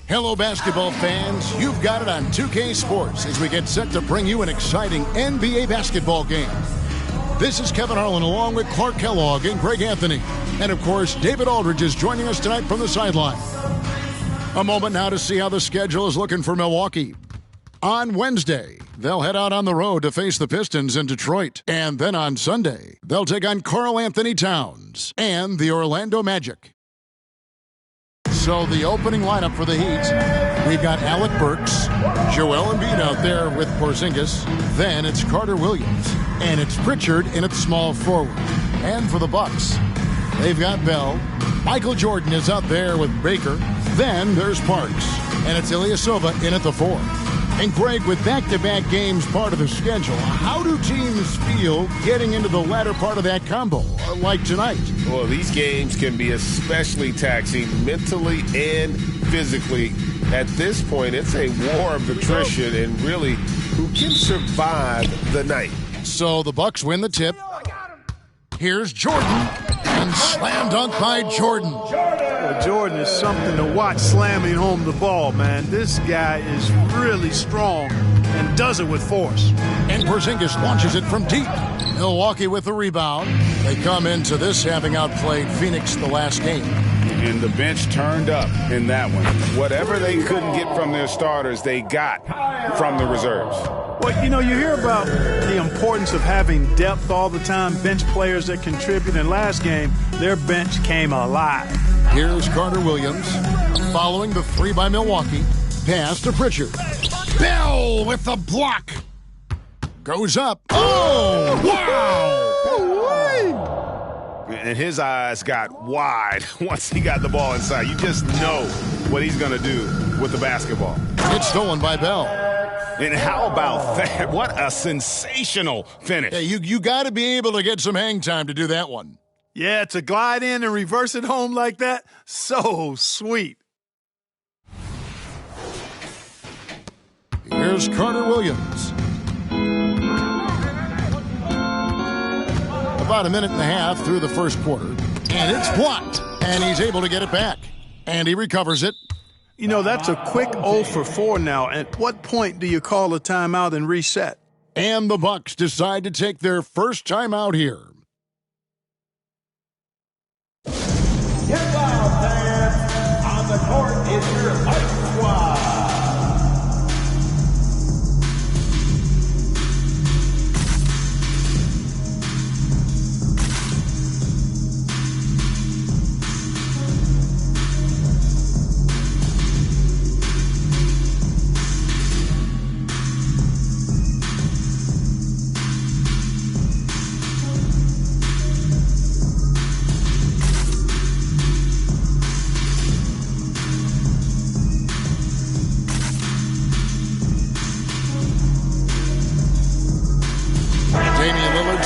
Hello, basketball fans. You've got it on 2K Sports as we get set to bring you an exciting NBA basketball game. This is Kevin Harlan along with Clark Kellogg and Greg Anthony. And, of course, David Aldridge is joining us tonight from the sideline. A moment now to see how the schedule is looking for Milwaukee. On Wednesday, they'll head out on the road to face the Pistons in Detroit. And then on Sunday, they'll take on Karl Anthony Towns and the Orlando Magic. So the opening lineup for the Heat, we've got Alec Burks, Joel Embiid out there with Porzingis. Then it's Carter Williams, and it's Pritchard in at small forward. And for the Bucks, they've got Bell. Michael Jordan is out there with Baker. Then there's Parks, and it's Ilyasova in at the 4. And Greg, with back-to-back games part of the schedule, how do teams feel getting into the latter part of that combo, like tonight? Well, these games can be especially taxing mentally and physically. At this point, it's a war of attrition, and really, who can survive the night? So the Bucks win the tip. Here's Jordan, and slam dunk by Jordan. Well, Jordan is something to watch slamming home the ball, man. This guy is really strong and does it with force. And Porzingis launches it from deep. Milwaukee with the rebound. They come into this having outplayed Phoenix the last game. And the bench turned up in that one. Whatever they couldn't get from their starters, they got from the reserves. Well, you know, you hear about the importance of having depth all the time, bench players that contribute. In last game, their bench came alive. Here's Carter Williams following the 3 by Milwaukee. Pass to Pritchard. Bell with the block. Goes up. Oh, wow! And his eyes got wide once he got the ball inside. You just know what he's going to do with the basketball. It's stolen by Bell. And how about that? What a sensational finish. Yeah, you got to be able to get some hang time to do that one. Yeah, to glide in and reverse it home like that, so sweet. Here's Carter Williams. About a minute and a half through the first quarter. And it's blocked. And he's able to get it back. And he recovers it. You know, that's a quick 0 for 4 now. At what point do you call a timeout and reset? And the Bucks decide to take their first timeout here. Get loud, fans. On the court is your Ice Squad.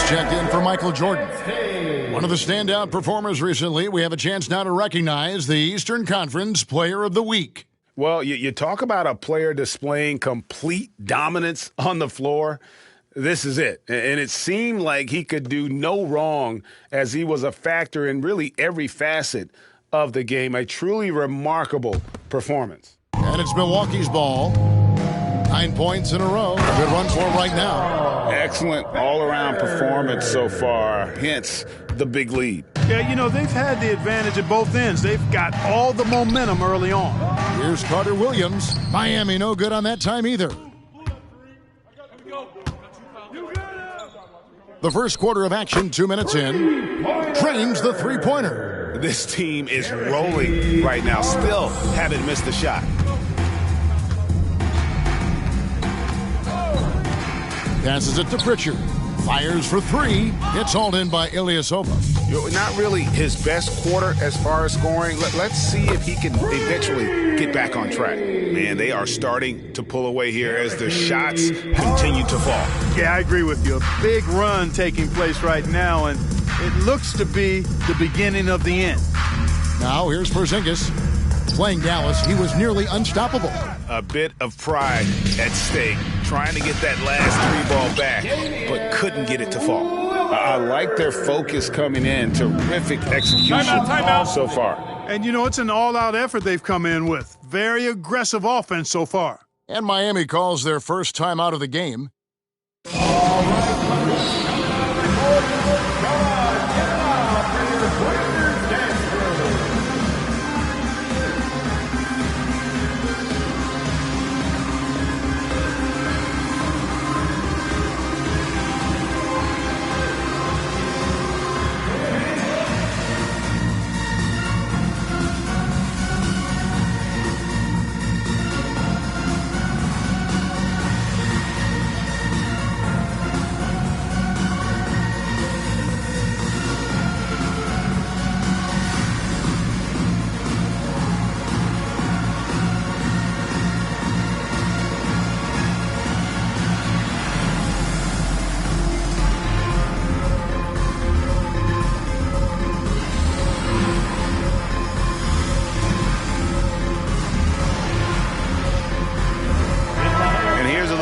Checked in for Michael Jordan. One of the standout performers recently. We have a chance now to recognize the Eastern Conference Player of the Week. Well, you talk about a player displaying complete dominance on the floor. This is it. And it seemed like he could do no wrong as he was a factor in really every facet of the game. A truly remarkable performance. And it's Milwaukee's ball. 9 points in a row. Good run for him right now. Excellent all-around performance so far, hence the big lead. Yeah, you know, they've had the advantage at both ends. They've got all the momentum early on. Here's Carter Williams. Miami no good on that time either. The first quarter of action, 2 minutes in. Trains the three-pointer. This team is rolling right now. Still haven't missed a shot. Passes it to Pritchard. Fires for 3. It's hauled in by Ilyasova. Not really his best quarter as far as scoring. Let's see if he can eventually get back on track. Man, they are starting to pull away here as the shots continue to fall. Yeah, I agree with you. A big run taking place right now, and it looks to be the beginning of the end. Now here's Porzingis. Playing Dallas, he was nearly unstoppable. A bit of pride at stake, trying to get that last 3 ball back, but couldn't get it to fall. I like their focus coming in. Terrific execution so far. And, you know, it's an all-out effort they've come in with. Very aggressive offense so far. And Miami calls their first time out of the game. All right,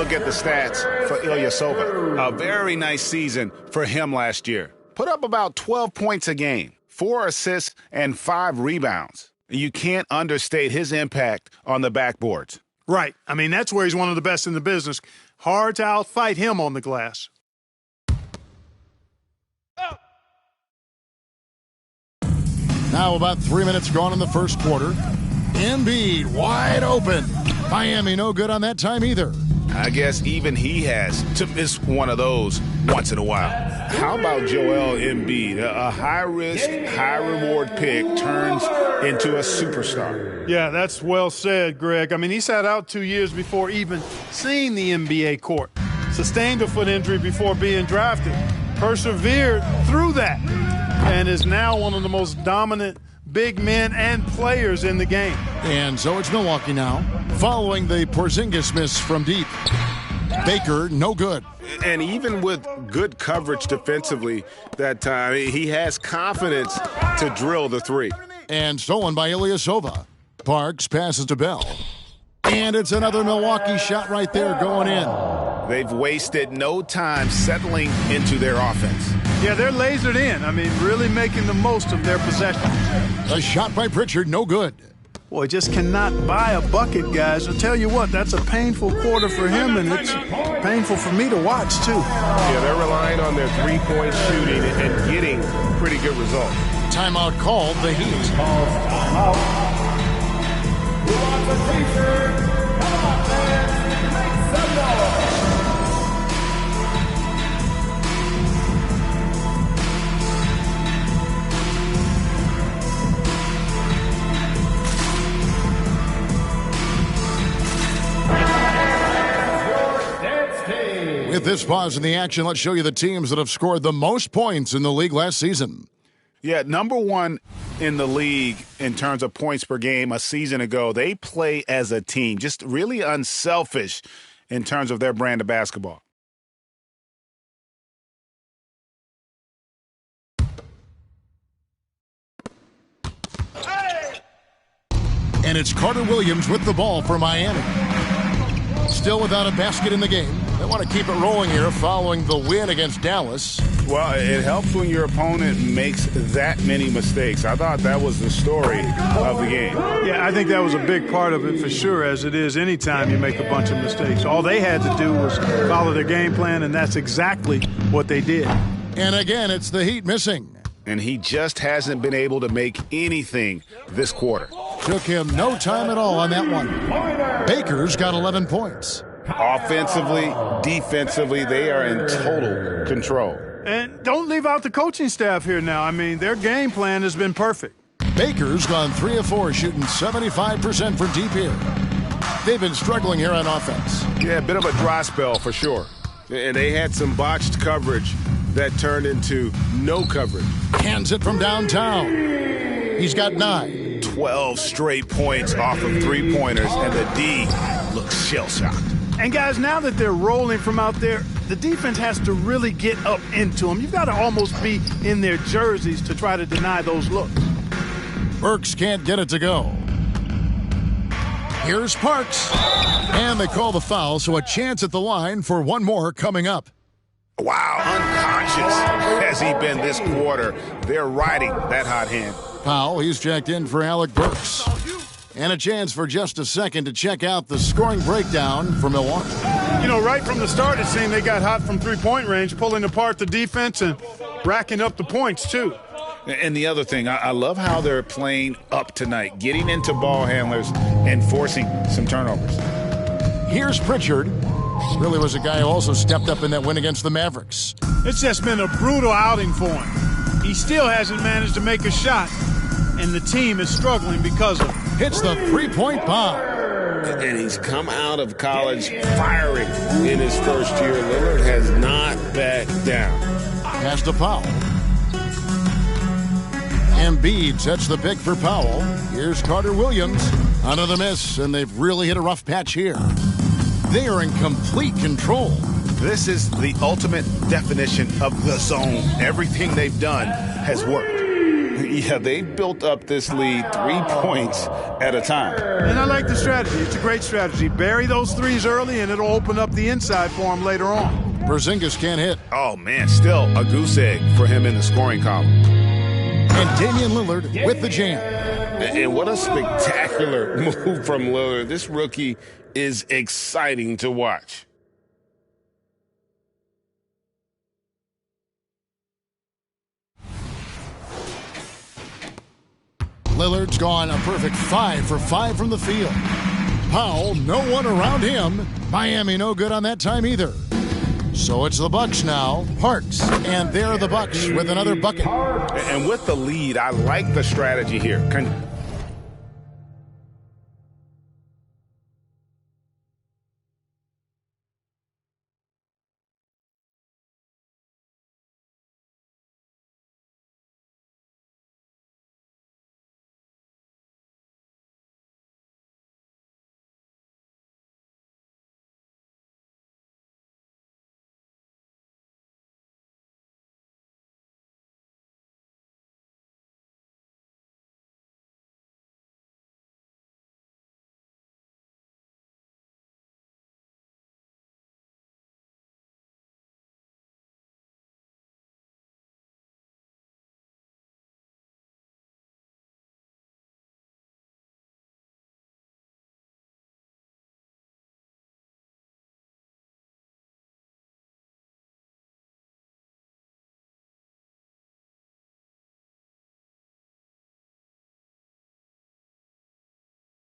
At the stats for Ilyasova. A very nice season for him last year. Put up about 12 points a game, 4 assists, and 5 rebounds. You can't understate his impact on the backboards. Right. I mean, that's where he's one of the best in the business. Hard to outfight him on the glass. Now about 3 minutes gone in the first quarter. Embiid wide open. Miami no good on that time either. I guess even he has to miss one of those once in a while. How about Joel Embiid? A high-risk, high-reward pick turns into a superstar. Yeah, that's well said, Greg. I mean, he sat out 2 years before even seeing the NBA court. Sustained a foot injury before being drafted. Persevered through that. And is now one of the most dominant big men and players in the game. And so it's Milwaukee now, following the Porzingis miss from deep. Baker, no good. And even with good coverage defensively that time, he has confidence to drill the three. And stolen by Ilyasova. Parks passes to Bell. And it's another Milwaukee shot right there going in. They've wasted no time settling into their offense. Yeah, they're lasered in. I mean, really making the most of their possession. A shot by Pritchard, no good. Boy, just cannot buy a bucket, guys. I'll tell you what, that's a painful quarter for him, and it's painful for me to watch, too. Yeah, they're relying on their three-point shooting and getting pretty good results. Timeout called, the Heat. Who wants a t-shirt? Come on, fans. Make some noise. With this pause in the action, let's show you the teams that have scored the most points in the league last season. Yeah, number one in the league in terms of points per game a season ago. They play as a team, just really unselfish in terms of their brand of basketball. And it's Carter Williams with the ball for Miami. Still without a basket in the game. They want to keep it rolling here following the win against Dallas. Well, it helps when your opponent makes that many mistakes. I thought that was the story of the game. Yeah, I think that was a big part of it for sure, as it is anytime you make a bunch of mistakes. All they had to do was follow their game plan, and that's exactly what they did. And again, it's the Heat missing. And he just hasn't been able to make anything this quarter. Took him no time at all on that one. Baker's got 11 points. Offensively, defensively, they are in total control. And don't leave out the coaching staff here now. I mean, their game plan has been perfect. Baker's gone 3 of 4, shooting 75% from deep here. They've been struggling here on offense. Yeah, a bit of a dry spell for sure. And they had some botched coverage that turned into no coverage. Hands it from downtown. He's got 9. 12 straight points off of three-pointers, and the D looks shell-shocked. And, guys, now that they're rolling from out there, the defense has to really get up into them. You've got to almost be in their jerseys to try to deny those looks. Burks can't get it to go. Here's Parks. And they call the foul, so a chance at the line for one more coming up. Wow, unconscious has he been this quarter. They're riding that hot hand. Powell, he's checked in for Alec Burks. And a chance for just a second to check out the scoring breakdown for Milwaukee. You know, right from the start, it seemed they got hot from three-point range, pulling apart the defense and racking up the points, too. And the other thing, I love how they're playing up tonight, getting into ball handlers and forcing some turnovers. Here's Pritchard. Really was a guy who also stepped up in that win against the Mavericks. It's just been a brutal outing for him. He still hasn't managed to make a shot, and the team is struggling because of it. Hits the three-point bomb. And he's come out of college firing in his first year. Lillard has not backed down. Pass to Powell. Embiid sets the pick for Powell. Here's Carter Williams. Another miss, and they've really hit a rough patch here. They are in complete control. This is the ultimate definition of the zone. Everything they've done has worked. Yeah, they built up this lead 3 points at a time. And I like the strategy. It's a great strategy. Bury those threes early, and it'll open up the inside for him later on. Porzingis can't hit. Oh, man, still a goose egg for him in the scoring column. And Damian Lillard with the jam. And what a spectacular move from Lillard. This rookie is exciting to watch. Lillard's gone a perfect 5 for 5 from the field. Powell, no one around him. Miami no good on that time either. So it's the Bucks now. Parks, and there the Bucks with another bucket. And with the lead, I like the strategy here.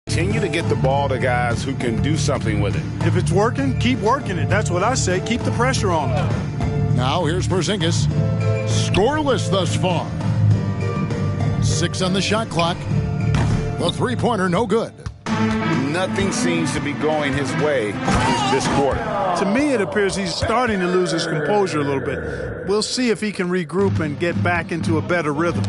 Continue to get the ball to guys who can do something with it. If it's working, keep working it. That's what I say. Keep the pressure on him. Now here's Porzingis. Scoreless thus far. 6 on the shot clock. The three-pointer no good. Nothing seems to be going his way this quarter. To me, it appears he's starting to lose his composure a little bit. We'll see if he can regroup and get back into a better rhythm.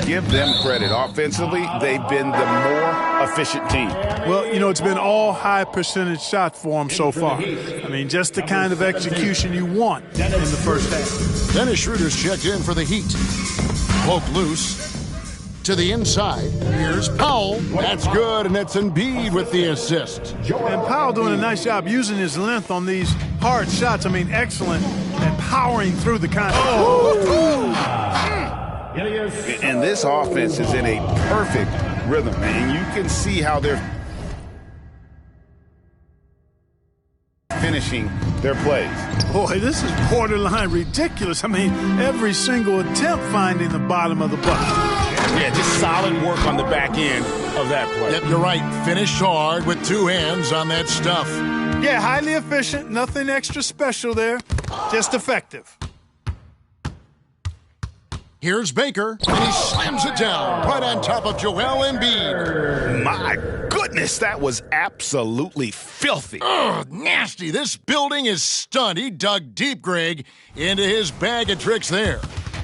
Give them credit. Offensively, they've been the more efficient team. Well, you know, it's been all high percentage shots for him so far. I mean, just the kind of execution you want in the first half. Dennis Schroeder's checked in for the Heat. Poke loose. To the inside. Here's Powell. That's good, and that's Embiid with the assist. And Powell doing a nice job using his length on these hard shots. I mean, excellent. And powering through the contact. And this offense is in a perfect rhythm, and you can see how they're finishing their plays. Boy, this is borderline ridiculous. I mean, every single attempt finding the bottom of the bucket. Yeah, just solid work on the back end of that play. Yep, you're right. Finished hard with 2 hands on that stuff. Yeah, highly efficient. Nothing extra special there. Just effective. Here's Baker, and he slams it down right on top of Joel Embiid. My goodness, that was absolutely filthy. Ugh, nasty. This building is stunned. He dug deep, Greg, into his bag of tricks there.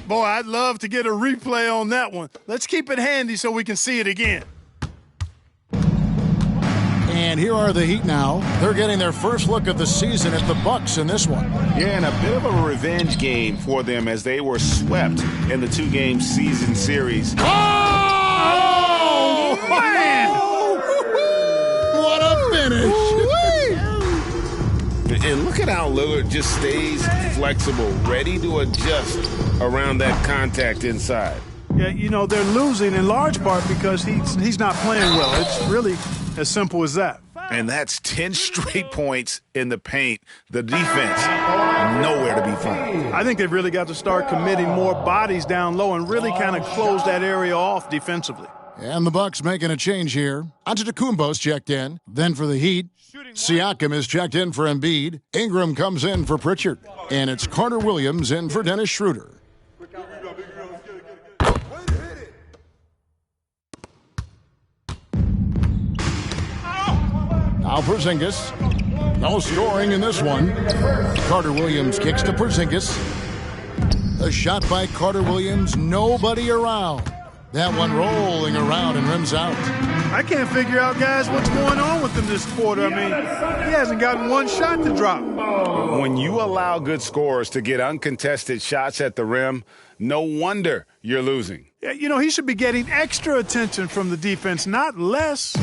Boy, I'd love to get a replay on that one. Let's keep it handy so we can see it again. And here are the Heat now. They're getting their first look of the season at the Bucks in this one. Yeah, and a bit of a revenge game for them as they were swept in the 2-game season series. Oh, man! What a finish! And look at how Lillard just stays flexible, ready to adjust around that contact inside. Yeah, you know, they're losing in large part because he's not playing well. It's really as simple as that. And that's 10 straight points in the paint. The defense, nowhere to be found. I think they've really got to start committing more bodies down low and really kind of close that area off defensively. And the Bucks making a change here. Antetokounmpo's checked in. Then for the Heat, Siakam is checked in for Embiid. Ingram comes in for Pritchard. And it's Carter Williams in for Dennis Schroeder. Now Porzingis. No scoring in this one. Carter Williams kicks to Porzingis. A shot by Carter Williams. Nobody around. That one rolling around and rims out. I can't figure out, guys, what's going on with him this quarter. I mean, he hasn't gotten one shot to drop. When you allow good scorers to get uncontested shots at the rim, no wonder you're losing. Yeah, you know, he should be getting extra attention from the defense, not less.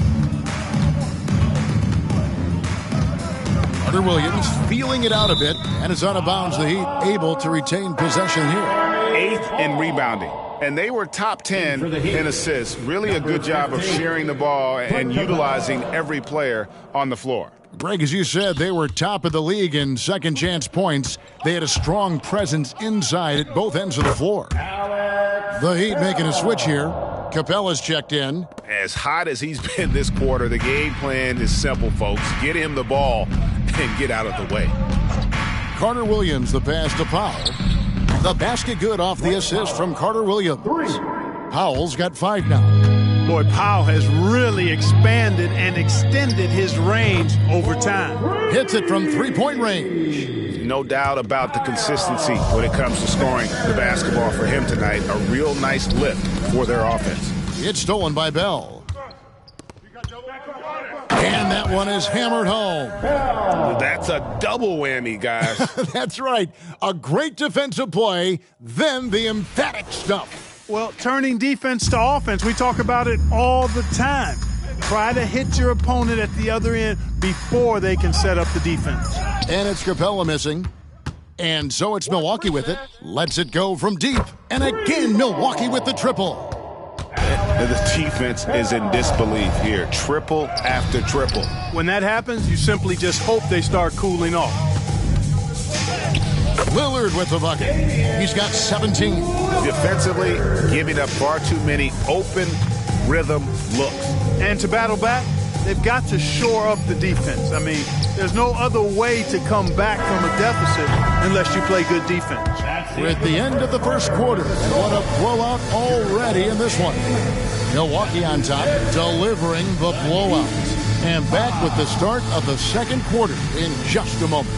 Carter Williams feeling it out a bit and is out of bounds. The Heat able to retain possession here. 8th in rebounding. And they were top 10 in assists. Really a good job of sharing the ball and utilizing every player on the floor. Greg, as you said, they were top of the league in second chance points. They had a strong presence inside at both ends of the floor. The Heat making a switch here. Capella's checked in. As hot as he's been this quarter, the game plan is simple, folks. Get him the ball and get out of the way. Carter Williams, the pass to Powell. The basket good off the assist from Carter Williams. Powell's got 5 now. Boy, Powell has really expanded and extended his range over time. Hits it from three-point range. No doubt about the consistency when it comes to scoring the basketball for him tonight. A real nice lift for their offense. It's stolen by Bell. And that one is hammered home. That's a double whammy, guys. That's right. A great defensive play, then the emphatic stuff. Well, turning defense to offense, we talk about it all the time. Try to hit your opponent at the other end before they can set up the defense. And it's Capella missing. And so it's Milwaukee with it. Lets it go from deep. And again, Milwaukee with the triple. The defense is in disbelief here. Triple after triple. When that happens, you simply just hope they start cooling off. Lillard with the bucket. He's got 17. Defensively, giving up far too many open rhythm looks. And to battle back, they've got to shore up the defense. I mean, there's no other way to come back from a deficit unless you play good defense. We're at the end of the first quarter, and what a blowout already in this one. Milwaukee on top, delivering the blowout. And back with the start of the second quarter in just a moment.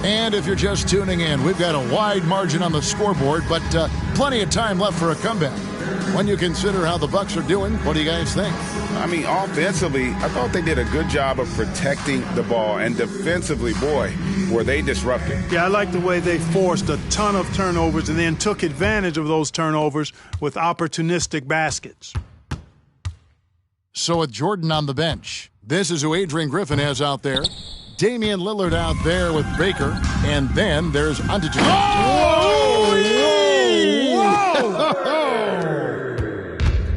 And if you're just tuning in, we've got a wide margin on the scoreboard, but plenty of time left for a comeback. When you consider how the Bucks are doing, what do you guys think? I mean, offensively, I thought they did a good job of protecting the ball. And defensively, boy, were they disruptive. Yeah, I like the way they forced a ton of turnovers and then took advantage of those turnovers with opportunistic baskets. So with Jordan on the bench, this is who Adrian Griffin has out there. Damian Lillard out there with Baker. And then there's Antetokounmpo.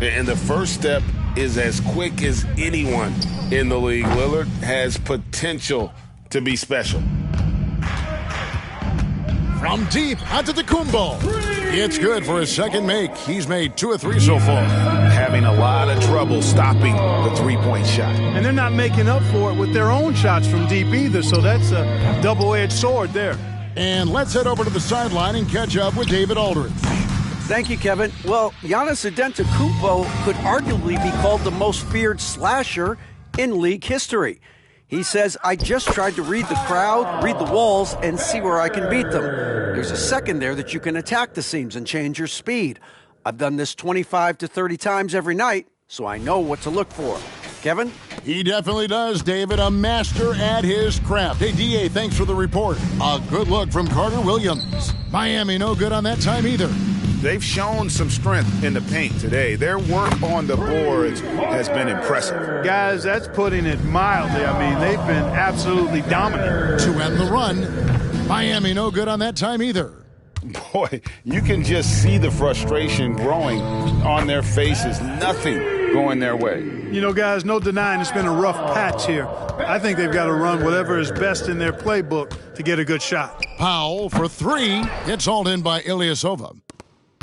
And the first step is as quick as anyone in the league. Lillard has potential to be special. From deep, Antetokounmpo. It's good for his second make. He's made 2 of 3 so far. Having a lot of trouble stopping the three-point shot. And they're not making up for it with their own shots from deep either, so that's a double-edged sword there. And let's head over to the sideline and catch up with David Aldridge. Thank you, Kevin. Well, Giannis Antetokounmpo could arguably be called the most feared slasher in league history. He says, I just tried to read the crowd, read the walls, and see where I can beat them. There's a second there that you can attack the seams and change your speed. I've done this 25 to 30 times every night, so I know what to look for. Kevin? He definitely does, David. A master at his craft. Hey, D.A., thanks for the report. A good look from Carter Williams. Miami no good on that time either. They've shown some strength in the paint today. Their work on the boards has been impressive. Guys, that's putting it mildly. I mean, they've been absolutely dominant. To end the run, Miami no good on that time either. Boy, you can just see the frustration growing on their faces. Nothing going their way. You know, guys, no denying it's been a rough patch here. I think they've got to run whatever is best in their playbook to get a good shot. Powell for three. It's hauled in by Ilyasova.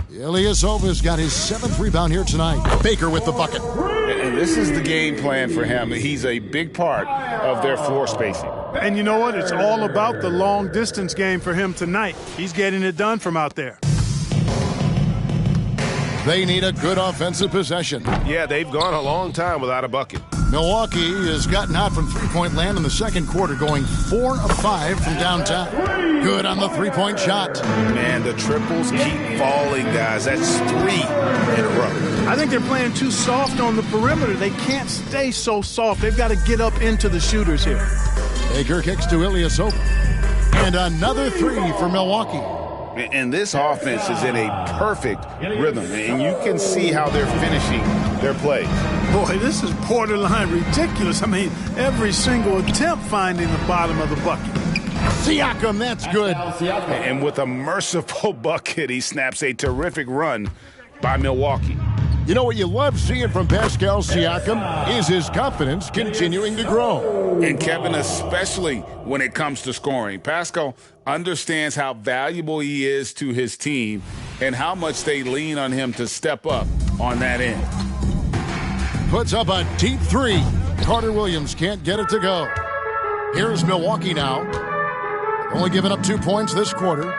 Ilyasova's got his 7th rebound here tonight. Baker with the bucket. And this is the game plan for him. He's a big part of their floor spacing. And you know what? It's all about the long-distance game for him tonight. He's getting it done from out there. They need a good offensive possession. Yeah, they've gone a long time without a bucket. Milwaukee has gotten hot from three-point land in the second quarter, going 4 of 5 from downtown. Good on the three-point shot. Man, the triples keep falling, guys. That's 3 in a row. I think they're playing too soft on the perimeter. They can't stay so soft. They've got to get up into the shooters here. Baker kicks to Ilyasova. And another 3 for Milwaukee. And this offense is in a perfect rhythm, and you can see how they're finishing their plays. Boy, this is borderline ridiculous. I mean, every single attempt finding the bottom of the bucket. Siakam, that's good. And with a merciful bucket, he snaps a terrific run by Milwaukee. You know what you love seeing from Pascal Siakam is his confidence continuing to grow. And Kevin, especially when it comes to scoring. Pascal understands how valuable he is to his team and how much they lean on him to step up on that end. Puts up a deep 3. Carter Williams can't get it to go. Here's Milwaukee now. Only giving up 2 points this quarter.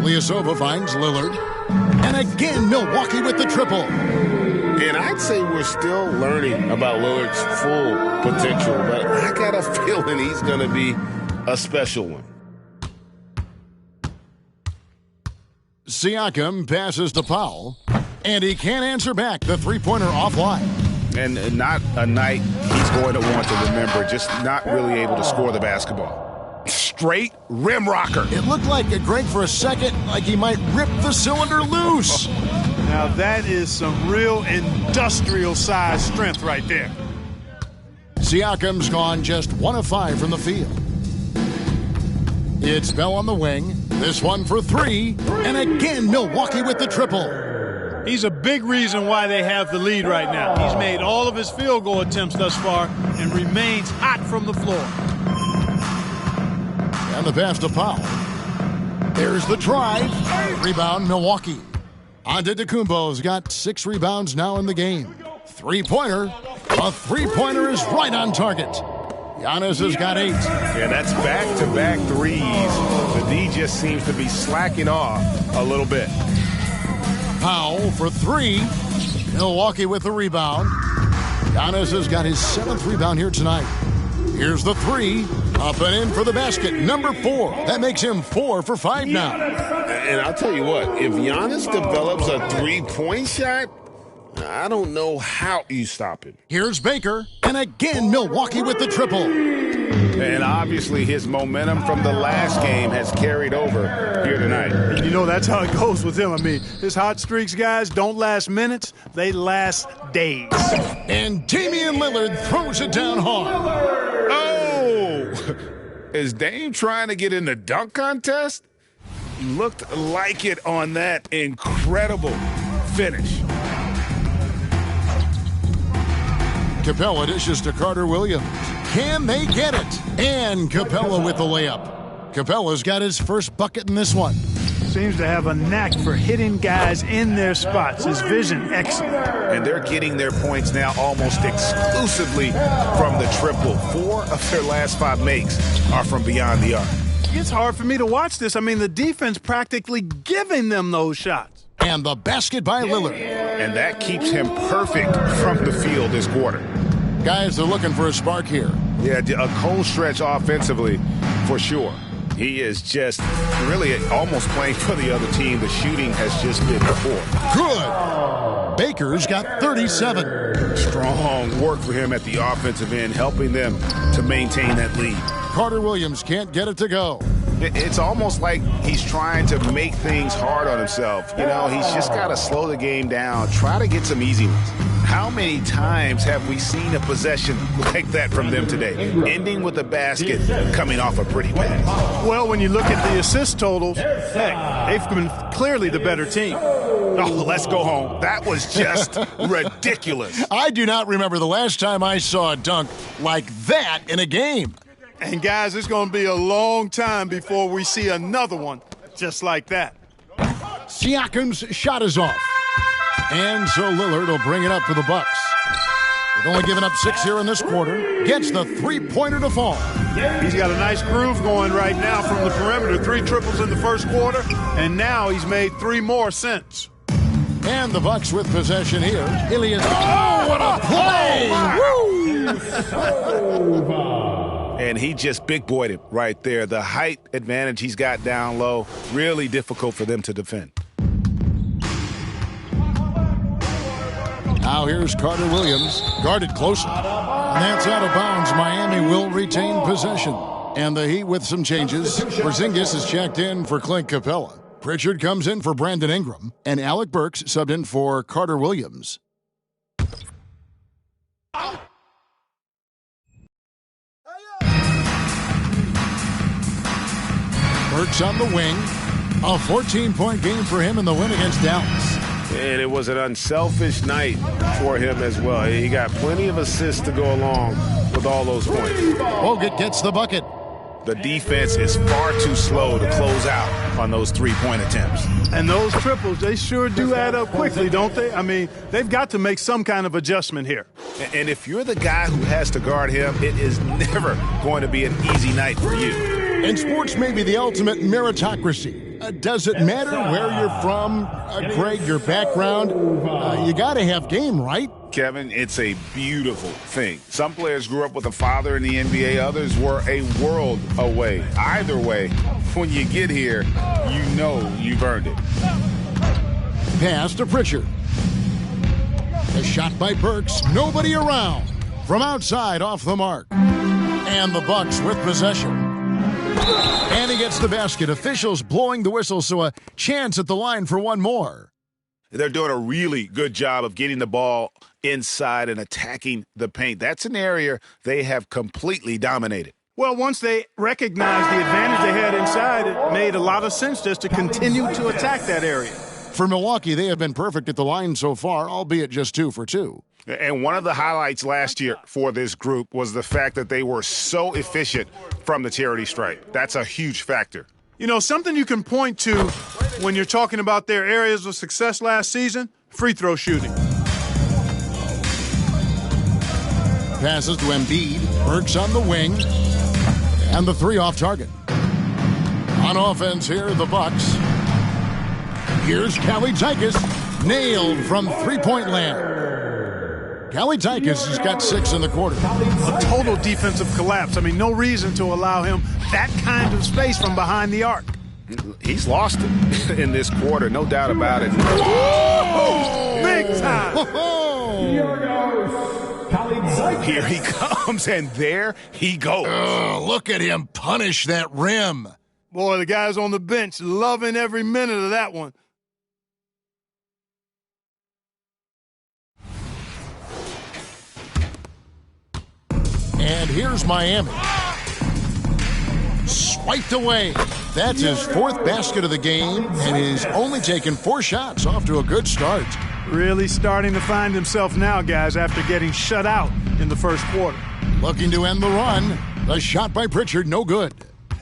Ilyasova finds Lillard. And again, Milwaukee with the triple. And I'd say we're still learning about Lillard's full potential, but I got a feeling he's going to be a special one. Siakam passes to Powell, and he can't answer back. The three-pointer offline. And not a night he's going to want to remember, just not really able to score the basketball. Straight rim rocker. It looked like, Greg, for a second, like he might rip the cylinder loose. Now that is some real industrial size strength right there. Siakam's gone just 1 of 5 from the field. It's Bell on the wing. This one for 3. And again, Milwaukee with the triple. He's a big reason why they have the lead right now. He's made all of his field goal attempts thus far and remains hot from the floor. And the pass to Powell. There's the drive. Rebound, Milwaukee. Antetokounmpo's got 6 rebounds now in the game. Three-pointer. A three-pointer is right on target. Giannis has got 8. Yeah, that's back-to-back threes. The D just seems to be slacking off a little bit. Powell for 3. Milwaukee with the rebound. Giannis has got his 7th rebound here tonight. Here's the 3. Up and in for the basket. Number 4. That makes him 4 for 5 now. And I'll tell you what, if Giannis develops a three-point shot, I don't know how you stop him. Here's Baker. And again, Milwaukee with the triple. And obviously his momentum from the last game has carried over here tonight. You know, that's how it goes with him. I mean, his hot streaks, guys, don't last minutes. They last days. And Damian Lillard throws it down hard. Oh! Is Dame trying to get in the dunk contest? Looked like it on that incredible finish. Capella dishes to Carter Williams. Can they get it? And Capella with the layup. Capella's got his first bucket in this one. Seems to have a knack for hitting guys in their spots. His vision, excellent. And they're getting their points now almost exclusively from the triple. 4 of their last 5 makes are from beyond the arc. It's hard for me to watch this. I mean, the defense practically giving them those shots. And the basket by Lillard. And that keeps him perfect from the field this quarter. Guys are looking for a spark here. Yeah, a cold stretch offensively for sure. He is just really almost playing for the other team. The shooting has just been poor. Good. Baker's got 37. Strong work for him at the offensive end, helping them to maintain that lead. Carter Williams can't get it to go. It's almost like he's trying to make things hard on himself. You know, he's just got to slow the game down, try to get some easy ones. How many times have we seen a possession like that from them today, ending with a basket coming off a pretty pass? Well, when you look at the assist totals, heck, they've been clearly the better team. Oh, let's go home. That was just ridiculous. I do not remember the last time I saw a dunk like that in a game. And, guys, it's going to be a long time before we see another one just like that. Siakam's shot is off. And so Lillard will bring it up for the Bucks. With only giving up 6 here in this quarter, gets the three-pointer to fall. He's got a nice groove going right now from the perimeter. 3 triples in the first quarter, and now he's made 3 more since. And the Bucks with possession here. Ilias. Oh, what a play! And he just big-boyed it right there. The height advantage he's got down low, really difficult for them to defend. Now here's Carter Williams, guarded closely. And that's out of bounds. Miami will retain possession. And the Heat with some changes. Porzingis is checked in for Clint Capella. Pritchard comes in for Brandon Ingram. And Alec Burks subbed in for Carter Williams. Burks on the wing. A 14-point game for him in the win against Dallas. And it was an unselfish night for him as well. He got plenty of assists to go along with all those points. Bogut gets the bucket. The defense is far too slow to close out on those three-point attempts. And those triples, they sure do add up quickly, don't they? I mean, they've got to make some kind of adjustment here. And if you're the guy who has to guard him, it is never going to be an easy night for you. And sports may be the ultimate meritocracy. Does it matter where you're from, Greg, your background? You got to have game, right? Kevin, it's a beautiful thing. Some players grew up with a father in the NBA. Others were a world away. Either way, when you get here, you know you've earned it. Pass to Pritchard. A shot by Burks. Nobody around. From outside, off the mark. And the Bucks with possession. And he gets the basket. Officials blowing the whistle, so a chance at the line for one more. They're doing a really good job of getting the ball inside and attacking the paint. That's an area they have completely dominated. Well, once they recognized the advantage they had inside, it made a lot of sense just to continue to attack that area. For Milwaukee, they have been perfect at the line so far, albeit just 2 for 2. And one of the highlights last year for this group was the fact that they were so efficient from the charity stripe. That's a huge factor. You know, something you can point to when you're talking about their areas of success last season, free throw shooting. Passes to Embiid. Burks on the wing. And the 3 off target. On offense here, the Bucks. Here's Kalaitzakis. Nailed from three-point land. Kalaitzakis has got 6 in the quarter. A total defensive collapse. I mean, no reason to allow him that kind of space from behind the arc. He's lost it in this quarter, no doubt about it. Oh, big time. Here he comes, and there he goes. Look at him punish that rim. Boy, the guys on the bench loving every minute of that one. And here's Miami. Swiped away. That's his 4th basket of the game, and he's only taken 4 shots. Off to a good start. Really starting to find himself now, guys, after getting shut out in the first quarter. Looking to end the run. A shot by Pritchard, no good.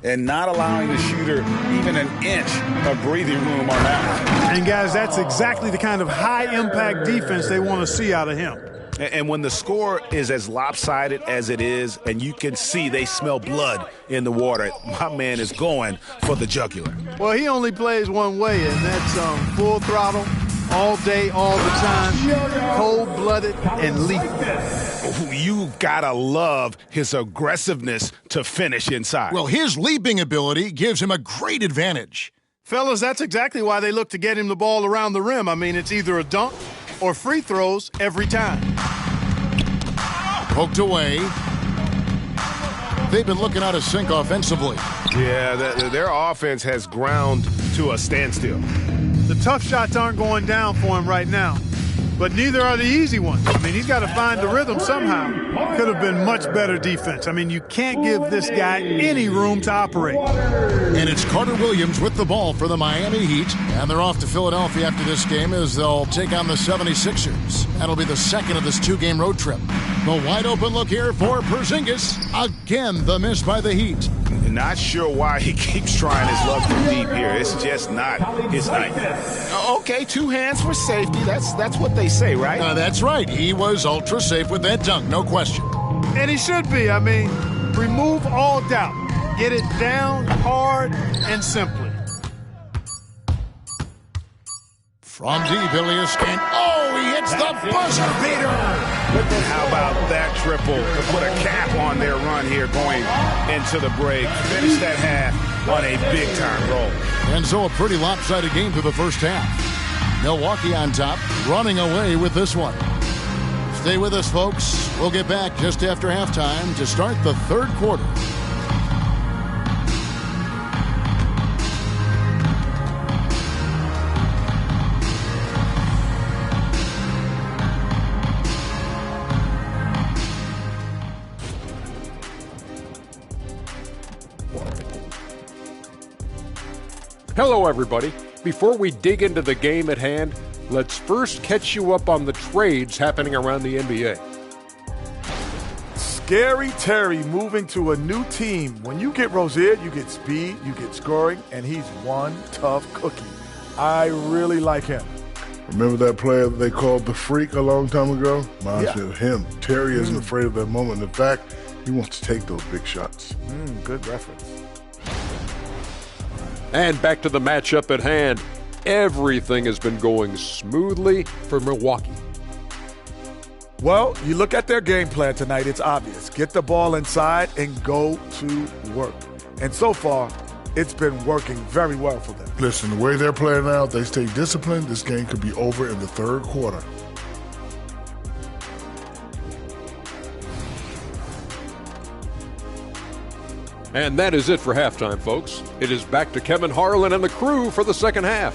And not allowing the shooter even an inch of breathing room on that one. And, guys, that's exactly the kind of high-impact defense they want to see out of him. And when the score is as lopsided as it is, and you can see they smell blood in the water, my man is going for the jugular. Well, he only plays one way, and that's full throttle, all day, all the time, cold-blooded and lethal. You gotta love his aggressiveness to finish inside. Well, his leaping ability gives him a great advantage. Fellas, that's exactly why they look to get him the ball around the rim. I mean, it's either a dunk or free throws every time. Poked away. They've been looking out of sync offensively. Yeah, their offense has ground to a standstill. The tough shots aren't going down for him right now, but neither are the easy ones. I mean, he's got to find the rhythm somehow. Could have been much better defense. I mean, you can't give this guy any room to operate. And it's Carter Williams with the ball for the Miami Heat. And they're off to Philadelphia after this game as they'll take on the 76ers. That'll be the second of this two-game road trip. The wide-open look here for Porzingis. Again, the miss by the Heat. Not sure why he keeps trying his luck from deep here. It's just not his night. Okay, 2 hands for safety. That's what they say, right? That's right. He was ultra safe with that dunk, no question. And he should be. I mean, remove all doubt. Get it down hard and simply. From deep, Ilias, and he hits the buzzer beater. How about that triple to put a cap on their run here going into the break? Finish that half on a big-time roll. And so a pretty lopsided game through the first half. Milwaukee on top, running away with this one. Stay with us, folks. We'll get back just after halftime to start the third quarter. Hello, everybody. Before we dig into the game at hand, let's first catch you up on the trades happening around the NBA. Scary Terry moving to a new team. When you get Rozier, you get speed, you get scoring, and he's one tough cookie. I really like him. Remember that player that they called the Freak a long time ago? Reminds me of him. Terry isn't afraid of that moment. In fact, he wants to take those big shots. Good reference. And back to the matchup at hand. Everything has been going smoothly for Milwaukee. Well, you look at their game plan tonight, it's obvious. Get the ball inside and go to work. And so far, it's been working very well for them. Listen, the way they're playing now, if they stay disciplined, this game could be over in the third quarter. And that is it for halftime, folks. It is back to Kevin Harlan and the crew for the second half.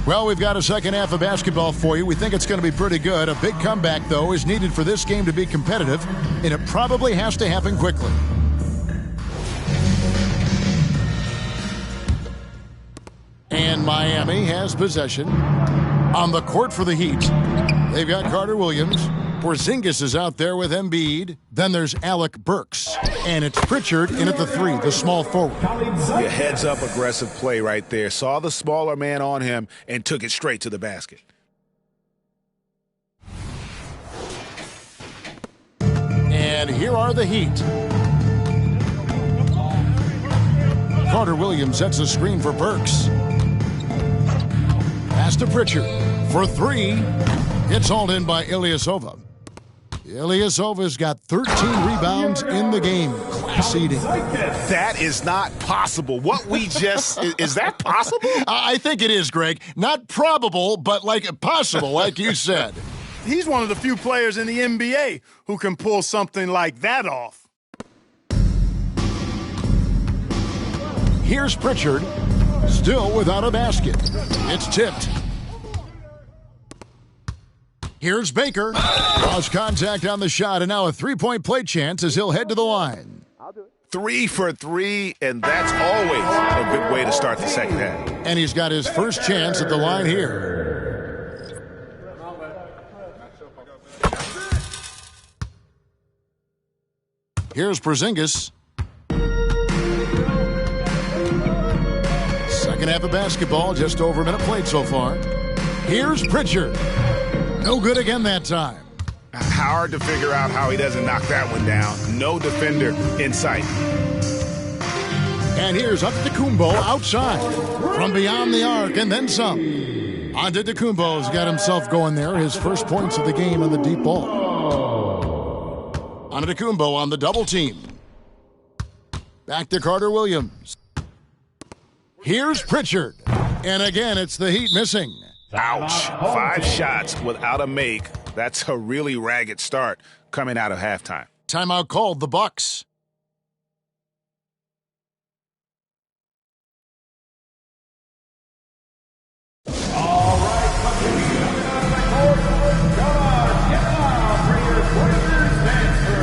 Well, we've got a second half of basketball for you. We think it's going to be pretty good. A big comeback, though, is needed for this game to be competitive, and it probably has to happen quickly. And Miami has possession on the court for the Heat. They've got Carter Williams. Porzingis is out there with Embiid. Then there's Alec Burks. And it's Pritchard in at the 3, the small forward. Yeah, heads-up aggressive play right there. Saw the smaller man on him and took it straight to the basket. And here are the Heat. Carter Williams sets a screen for Burks. Pass to Pritchard for 3. It's hauled in by Ilyasova. Ilyasova's got 13 rebounds in the game. Class eating. That is not possible. What we just is that possible? I think it is, Greg. Not probable, but possible, like you said. He's one of the few players in the NBA who can pull something like that off. Here's Pritchard, still without a basket. It's tipped. Here's Baker. Lost contact on the shot, and now a three-point play chance as he'll head to the line. 3 for 3, and that's always a good way to start the second half. And he's got his first chance at the line here. Here's Porzingis. Second half of basketball, just over a minute played so far. Here's Pritchard. No good again that time. Hard to figure out how he doesn't knock that one down. No defender in sight. And here's Antetokounmpo outside from beyond the arc and then some. Antetokounmpo's got himself going there. His first points of the game on the deep ball. Antetokounmpo on the double team. Back to Carter Williams. Here's Pritchard. And again, it's the Heat missing. Ouch. 5 shots without a make. That's a really ragged start coming out of halftime. Timeout called the Bucks. All right, coming out of the court, come on, get out for your Blazers transfer.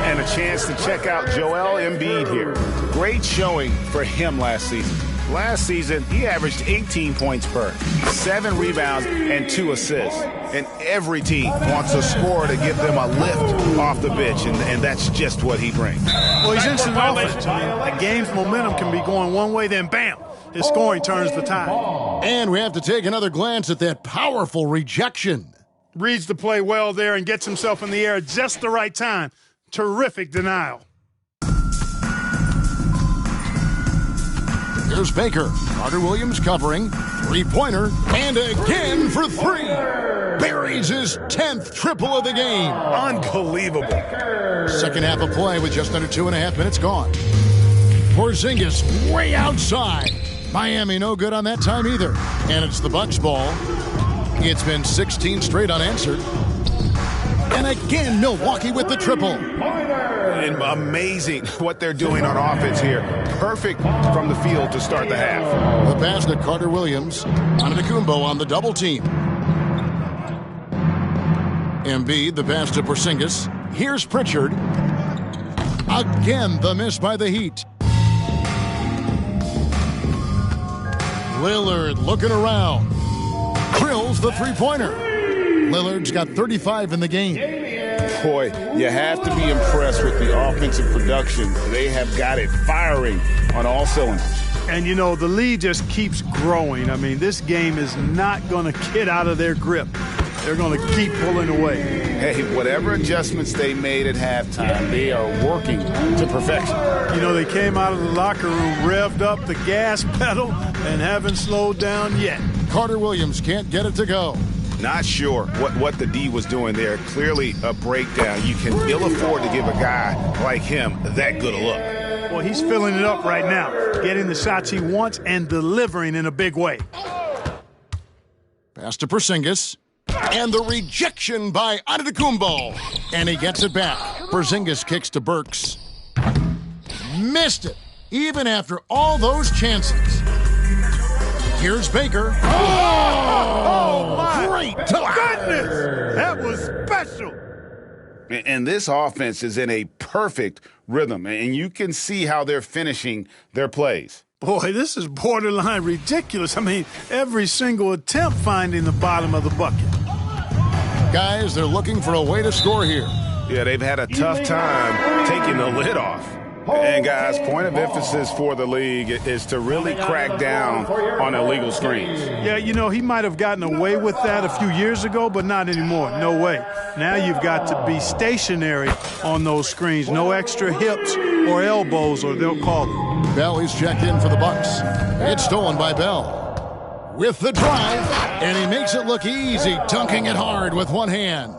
And a chance to check out Joel Embiid here. Great showing for him last season. Last season, he averaged 18 points per, 7 rebounds, and 2 assists. And every team wants a scorer to give them a lift off the bench, and that's just what he brings. Well, he's instant offense. I mean, a game's momentum can be going one way, then bam, his scoring turns the tide. And we have to take another glance at that powerful rejection. Reads the play well there and gets himself in the air at just the right time. Terrific denial. Here's Baker. Carter Williams covering. Three-pointer. And again for 3. Buries his 10th triple of the game. Unbelievable. Second half of play with just under 2.5 minutes gone. Porzingis way outside. Miami no good on that time either. And it's the Bucks ball. It's been 16 straight unanswered. And again, Milwaukee with the triple. And amazing what they're doing on offense here. Perfect from the field to start the half. The pass to Carter Williams. Antetokounmpo on the double team. Embiid, the pass to Porzingis. Here's Pritchard. Again, the miss by the Heat. Lillard looking around. Drills the three-pointer. Lillard's got 35 in the game. Boy, you have to be impressed with the offensive production. They have got it firing on all cylinders. And, you know, the lead just keeps growing. I mean, this game is not going to get out of their grip. They're going to keep pulling away. Hey, whatever adjustments they made at halftime, they are working to perfection. You know, they came out of the locker room, revved up the gas pedal, and haven't slowed down yet. Carter Williams can't get it to go. Not sure what the D was doing there. Clearly a breakdown. You can ill afford to give a guy like him that good a look. Well, he's filling it up right now, getting the shots he wants and delivering in a big way. Pass to Porzingis. And the rejection by Antetokounmpo. And he gets it back. Porzingis kicks to Burks. Missed it, even after all those chances. Here's Baker. Oh my great goodness! That was special. And this offense is in a perfect rhythm, and you can see how they're finishing their plays. Boy, this is borderline ridiculous. I mean, every single attempt finding the bottom of the bucket. Guys, they're looking for a way to score here. Yeah, they've had a tough time taking the lid off. And, guys, point of emphasis for the league is to really crack down on illegal screens. Yeah, you know, he might have gotten away with that a few years ago, but not anymore. No way. Now you've got to be stationary on those screens. No extra hips or elbows, or they'll call it. Bell is checked in for the Bucks. It's stolen by Bell. With the drive, and he makes it look easy, dunking it hard with one hand.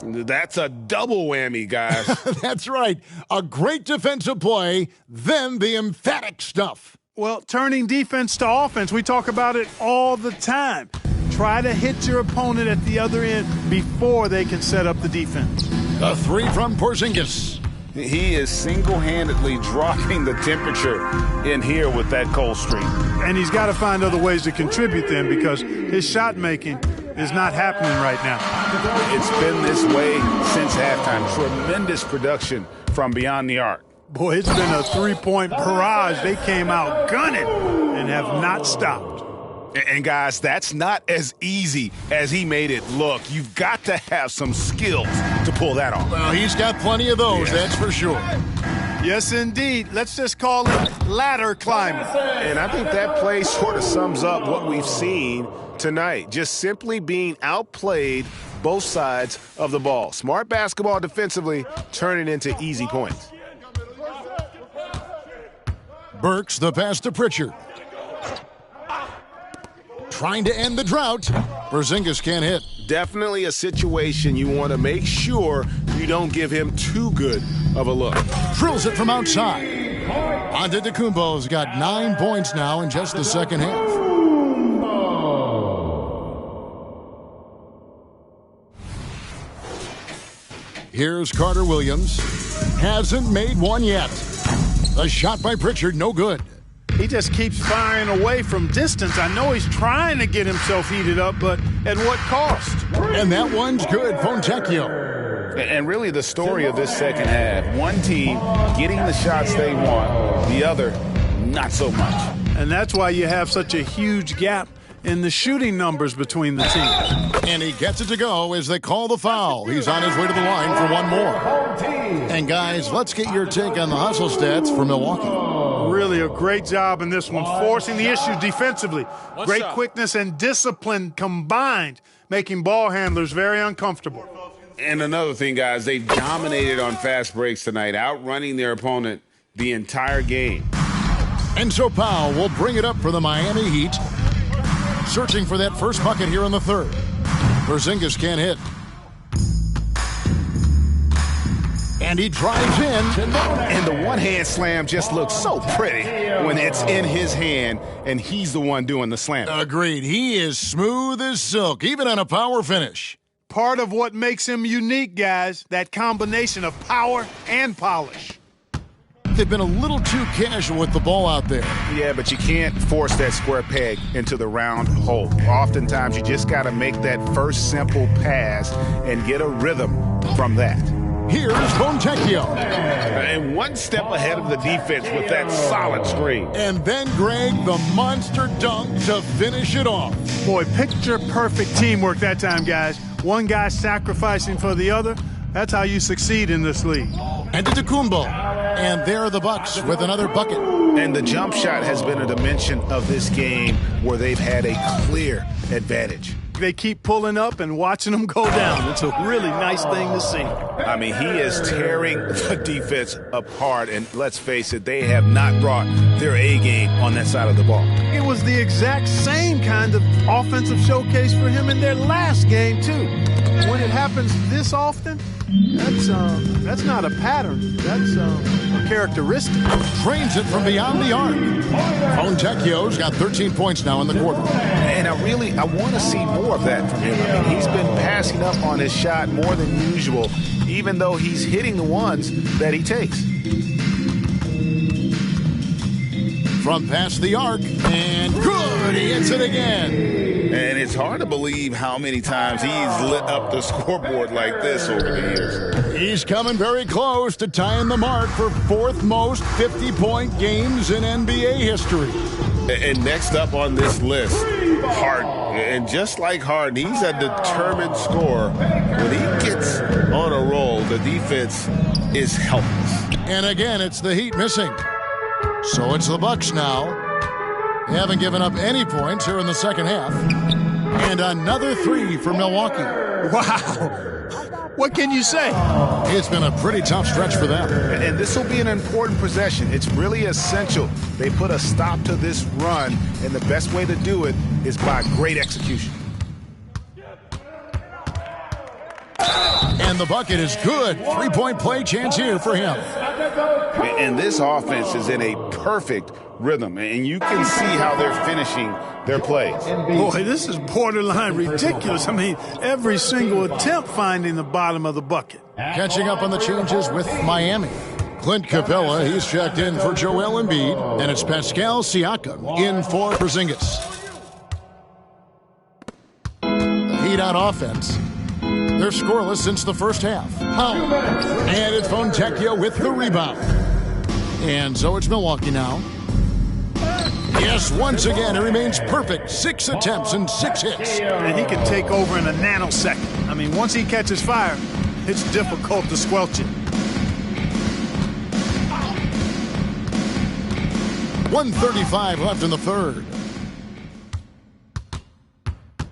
That's a double whammy, guys. That's right. A great defensive play, then the emphatic stuff. Well, turning defense to offense, we talk about it all the time. Try to hit your opponent at the other end before they can set up the defense. A 3 from Porzingis. He is single-handedly dropping the temperature in here with that cold streak. And he's got to find other ways to contribute then, because his shot making is not happening right now. It's been this way since halftime. Tremendous production from beyond the arc. Boy, it's been a three-point barrage. They came out gunning and have not stopped. And, guys, that's not as easy as he made it look. You've got to have some skills to pull that off. Well, he's got plenty of those, that's for sure. Yes, indeed. Let's just call it ladder climbing. And I think that play sort of sums up what we've seen tonight. Just simply being outplayed both sides of the ball. Smart basketball defensively, turning into easy points. Burks the pass to Pritchard. Trying to end the drought. Porzingis can't hit. Definitely a situation you want to make sure you don't give him too good of a look. Drills it from outside. Antetokounmpo's got 9 points now in just the second half. Here's Carter Williams. Hasn't made one yet. The shot by Pritchard, no good. He just keeps firing away from distance. I know he's trying to get himself heated up, but at what cost? And that one's good, Fontecchio. And really the story of this second half, one team getting the shots they want, the other not so much. And that's why you have such a huge gap in the shooting numbers between the teams. And he gets it to go as they call the foul. He's on his way to the line for one more. And guys, let's get your take on the hustle stats for Milwaukee. Really a great job in this one, forcing the issue defensively. Great quickness and discipline combined, making ball handlers very uncomfortable. And another thing, guys, they've dominated on fast breaks tonight, outrunning their opponent the entire game. And so Powell will bring it up for the Miami Heat, searching for that first bucket here in the third. Porzingis can't hit. And he drives in. And the one-hand slam just looks so pretty when it's in his hand and he's the one doing the slam. Agreed. He is smooth as silk, even on a power finish. Part of what makes him unique, guys, that combination of power and polish. They've been a little too casual with the ball out there. Yeah, but you can't force that square peg into the round hole. Oftentimes, you just got to make that first simple pass and get a rhythm from that. Here's Fontecchio. And one step ahead of the defense with that solid screen. And then Greg, the monster dunk to finish it off. Boy, picture-perfect teamwork that time, guys. One guy sacrificing for the other. That's how you succeed in this league. Antetokounmpo. And there are the Bucks with another bucket. And the jump shot has been a dimension of this game where they've had a clear advantage. They keep pulling up and watching them go down. It's a really nice thing to see. I mean, he is tearing the defense apart. And let's face it, they have not brought their A game on that side of the ball. It was the exact same kind of offensive showcase for him in their last game, too. When it happens this often, that's not a pattern. That's a characteristic. Drains it from beyond the arc. Fontecchio's got 13 points now in the quarter. And I want to see more of that from him. I mean, he's been passing up on his shot more than usual, even though he's hitting the ones that he takes. From past the arc, and good, he hits it again. And it's hard to believe how many times he's lit up the scoreboard like this over the years. He's coming very close to tying the mark for fourth most 50-point games in NBA history. And next up on this list, Harden. And just like Harden, he's a determined scorer. When he gets on a roll, the defense is helpless. And again, it's the Heat missing. So it's the Bucks now. They haven't given up any points here in the second half. And another three for Milwaukee. Wow. What can you say? It's been a pretty tough stretch for them. And this will be an important possession. It's really essential. They put a stop to this run, and the best way to do it is by great execution. And the bucket is good. Three-point play chance here for him. And this offense is in a perfect rhythm, and you can see how they're finishing their plays. Boy, this is borderline ridiculous. I mean, every single attempt finding the bottom of the bucket. Catching up on the changes with Miami. Clint Capella, he's checked in for Joel Embiid, and it's Pascal Siakam in for Porzingis. The Heat on offense. They're scoreless since the first half. And it's Fontecchio with the rebound. And so it's Milwaukee now. Yes, once again, it remains perfect. 6 attempts and 6 hits. And he can take over in a nanosecond. I mean, once he catches fire, it's difficult to squelch it. 1:35 left in the third.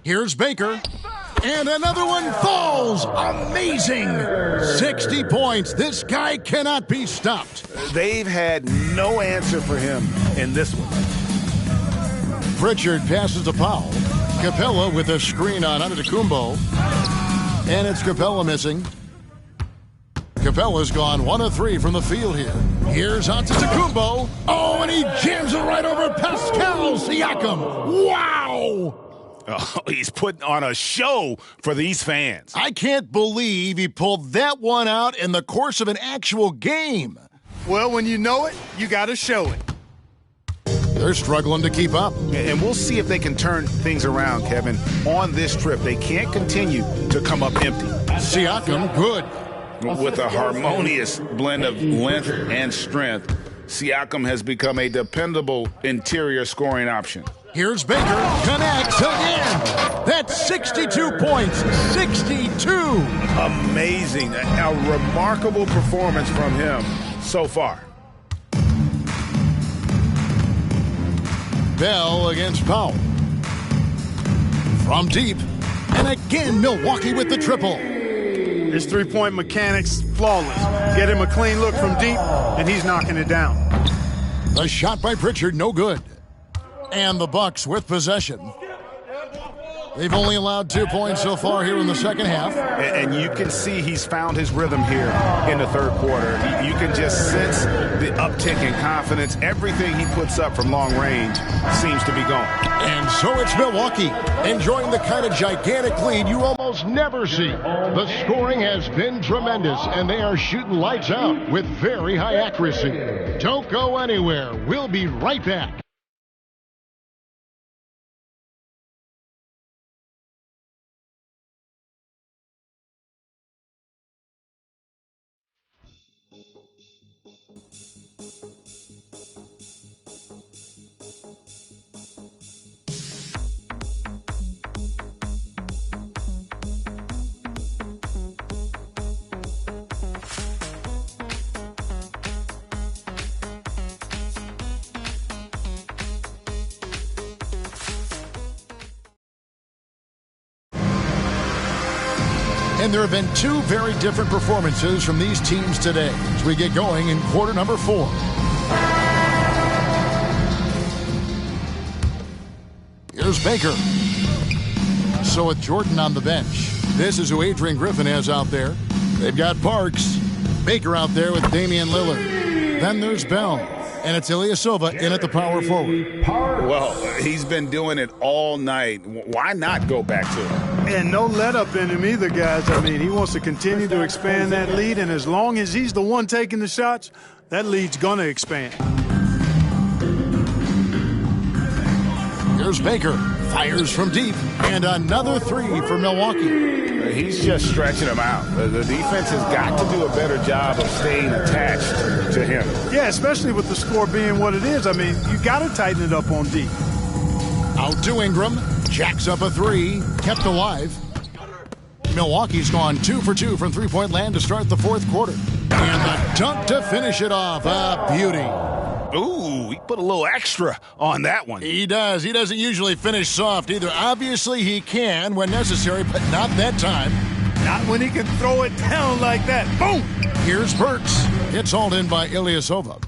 Here's Baker. And another one falls. Amazing. 60 points. This guy cannot be stopped. They've had no answer for him in this one. Pritchard passes to Powell. Capella with a screen on Antetokounmpo. And it's Capella missing. Capella's gone 1 of 3 from the field here. Here's Antetokounmpo. Oh, and he jams it right over Pascal Siakam. Wow! Oh, he's putting on a show for these fans. I can't believe he pulled that one out in the course of an actual game. Well, when you know it, you got to show it. They're struggling to keep up. And we'll see if they can turn things around, Kevin. On this trip, they can't continue to come up empty. Siakam, good. With a harmonious blend of length and strength, Siakam has become a dependable interior scoring option. Here's Baker, connects again. That's 62 points, 62. Amazing, a remarkable performance from him so far. Bell against Powell. From deep, and again Milwaukee with the triple. His three-point mechanics flawless. Get him a clean look from deep, and he's knocking it down. The shot by Pritchard, no good. And the Bucks with possession. They've only allowed 2 points so far here in the second half. And you can see he's found his rhythm here in the third quarter. You can just sense the uptick in confidence. Everything he puts up from long range seems to be going. And so it's Milwaukee, enjoying the kind of gigantic lead you almost never see. The scoring has been tremendous, and they are shooting lights out with very high accuracy. Don't go anywhere. We'll be right back. And there have been 2 very different performances from these teams today as we get going in quarter number 4. Here's Baker. So with Jordan on the bench, this is who Adrian Griffin has out there. They've got Parks. Baker out there with Damian Lillard. Then there's Bell. And it's Ilyasova in at the power forward. Well, he's been doing it all night. Why not go back to it? And no let-up in him either, guys. I mean, he wants to continue to expand that lead, and as long as he's the one taking the shots, that lead's going to expand. Here's Baker. Fires from deep. And another 3 for Milwaukee. He's just stretching them out. The defense has got to do a better job of staying attached to him. Yeah, especially with the score being what it is. I mean, you got to tighten it up on deep. Out to Ingram. Jacks up a 3. Kept alive. Milwaukee's gone 2 for 2 from three-point land to start the fourth quarter. And the dunk to finish it off. A beauty. Ooh, he put a little extra on that one. He does. He doesn't usually finish soft either. Obviously, he can when necessary, but not that time. Not when he can throw it down like that. Boom! Here's Burks. It's hauled in by Ilyasova.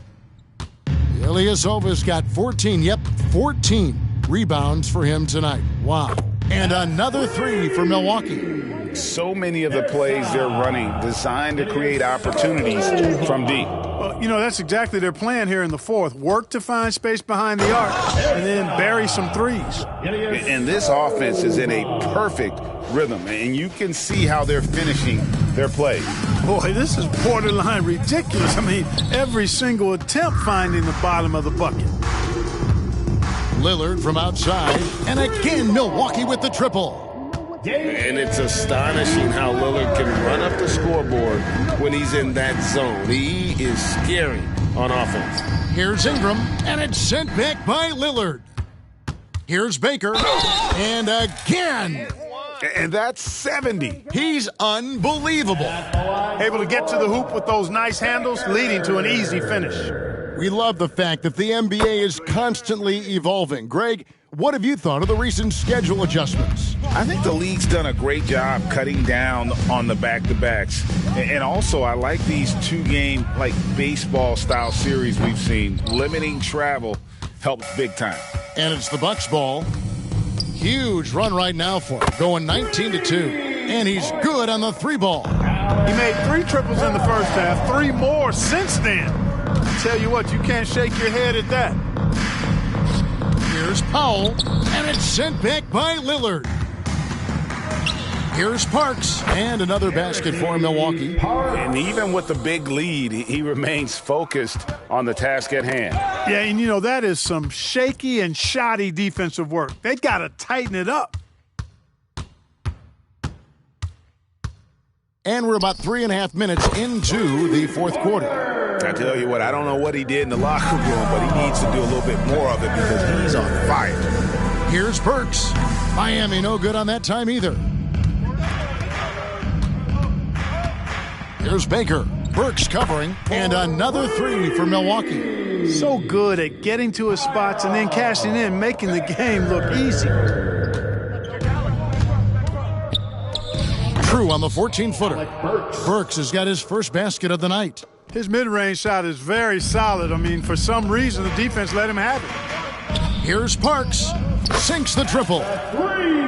Ilyasova's got 14 rebounds for him tonight. Wow. And another 3 for Milwaukee. So many of the plays they're running designed to create opportunities from deep. Well, you know, that's exactly their plan here in the fourth. Work to find space behind the arc and then bury some threes. And this offense is in a perfect rhythm, and you can see how they're finishing their plays. Boy, this is borderline ridiculous. I mean, every single attempt finding the bottom of the bucket. Lillard from outside, and again Milwaukee with the triple. And it's astonishing how Lillard can run up the scoreboard when he's in that zone. He is scary on offense. Here's Ingram, and it's sent back by Lillard. Here's Baker, and again. And that's 70. He's unbelievable. Able to get to the hoop with those nice handles, leading to an easy finish. We love the fact that the NBA is constantly evolving. Greg, what have you thought of the recent schedule adjustments? I think the league's done a great job cutting down on the back-to-backs. And also, I like these two-game, like baseball-style series we've seen. Limiting travel helps big time. And it's the Bucks ball. Huge run right now for him, going 19-2. And he's good on the three ball. He made 3 triples in the first half, 3 more since then. I tell you what, you can't shake your head at that. Here's Powell, and it's sent back by Lillard. Here's Parks, and another basket for Milwaukee. And even with the big lead, he remains focused on the task at hand. Yeah, and you know, that is some shaky and shoddy defensive work. They got to tighten it up. And we're about 3.5 minutes into the fourth quarter. I tell you what, I don't know what he did in the locker room, but he needs to do a little bit more of it because he's on fire. Here's Burks. Miami no good on that time either. Here's Baker. Burks covering, and another 3 for Milwaukee. So good at getting to his spots and then cashing in, making the game look easy. True on the 14-footer. Burks has got his first basket of the night. His mid-range shot is very solid. I mean, for some reason, the defense let him have it. Here's Parks. Sinks the triple.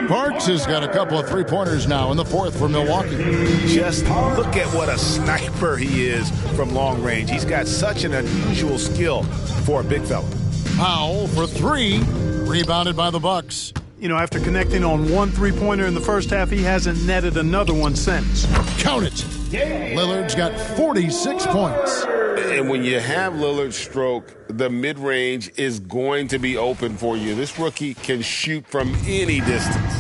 Parks has got a couple of three-pointers now in the fourth for Milwaukee. Just look at what a sniper he is from long range. He's got such an unusual skill for a big fella. Powell for 3. Rebounded by the Bucks. You know, after connecting on 1 3-pointer in the first half, he hasn't netted another one since. Count it. Lillard's got 46 points. And when you have Lillard's stroke, the mid-range is going to be open for you. This rookie can shoot from any distance.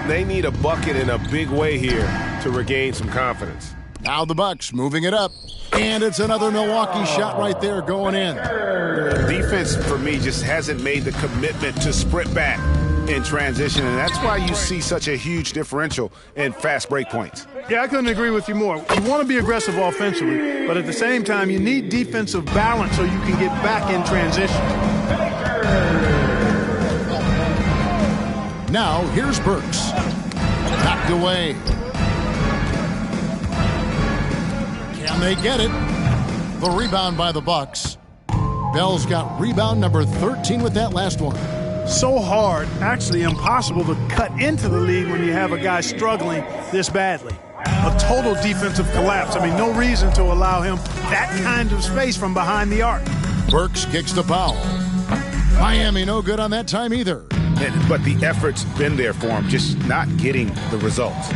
They need a bucket in a big way here to regain some confidence. Now the Bucks moving it up. And it's another Milwaukee shot right there going in. Defense, for me, just hasn't made the commitment to sprint back in transition, and that's why you see such a huge differential in fast break points. Yeah, I couldn't agree with you more. You want to be aggressive offensively, but at the same time, you need defensive balance so you can get back in transition. Now, here's Burks. Knocked away. Can they get it? The rebound by the Bucks. Bell's got rebound number 13 with that last one. So hard, actually impossible to cut into the lead when you have a guy struggling this badly. A total defensive collapse. I mean, no reason to allow him that kind of space from behind the arc. Burks kicks the foul. Miami no good on that time either. But the effort's been there for him, just not getting the results.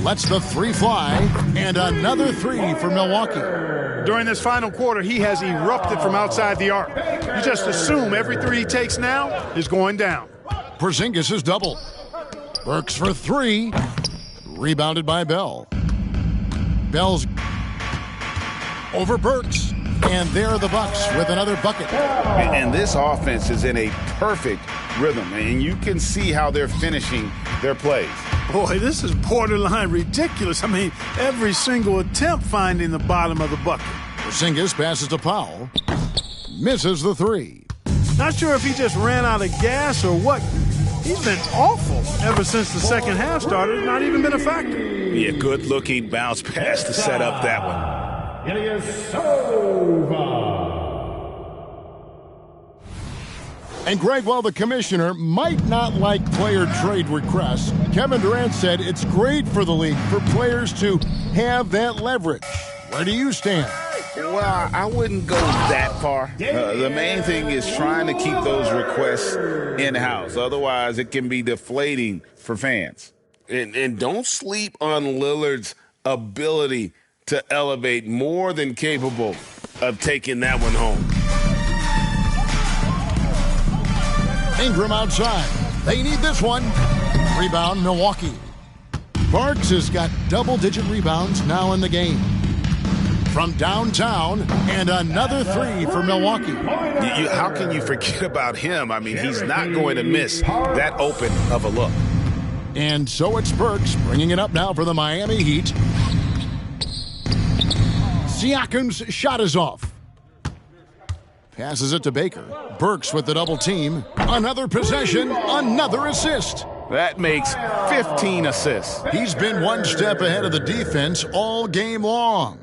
Lets the 3 fly, and another 3 for Milwaukee. During this final quarter, he has erupted from outside the arc. You just assume every 3 he takes now is going down. Porzingis is double. Burks for 3. Rebounded by Bell. Bell's over Burks. And there are the Bucks with another bucket. And this offense is in a perfect rhythm, and you can see how they're finishing their plays. Boy, this is borderline ridiculous. I mean, every single attempt finding the bottom of the bucket. Porzingis passes to Powell. Misses the 3. Not sure if he just ran out of gas or what. He's been awful ever since the second half started. Not even been a factor. Yeah, good-looking bounce pass to set up that one. And Greg, while the commissioner might not like player trade requests, Kevin Durant said it's great for the league for players to have that leverage. Where do you stand? Well, I wouldn't go that far. The main thing is trying to keep those requests in-house. Otherwise, it can be deflating for fans. And don't sleep on Lillard's ability to elevate, more than capable of taking that one home. Ingram outside. They need this one. Rebound, Milwaukee. Parks has got double-digit rebounds now in the game. From downtown, and another 3 for Milwaukee. How can you forget about him? I mean, he's not going to miss that open of a look. And so it's Burks bringing it up now for the Miami Heat. Siakam's shot is off. Passes it to Baker. Burks with the double team. Another possession, another assist. That makes 15 assists. He's been one step ahead of the defense all game long.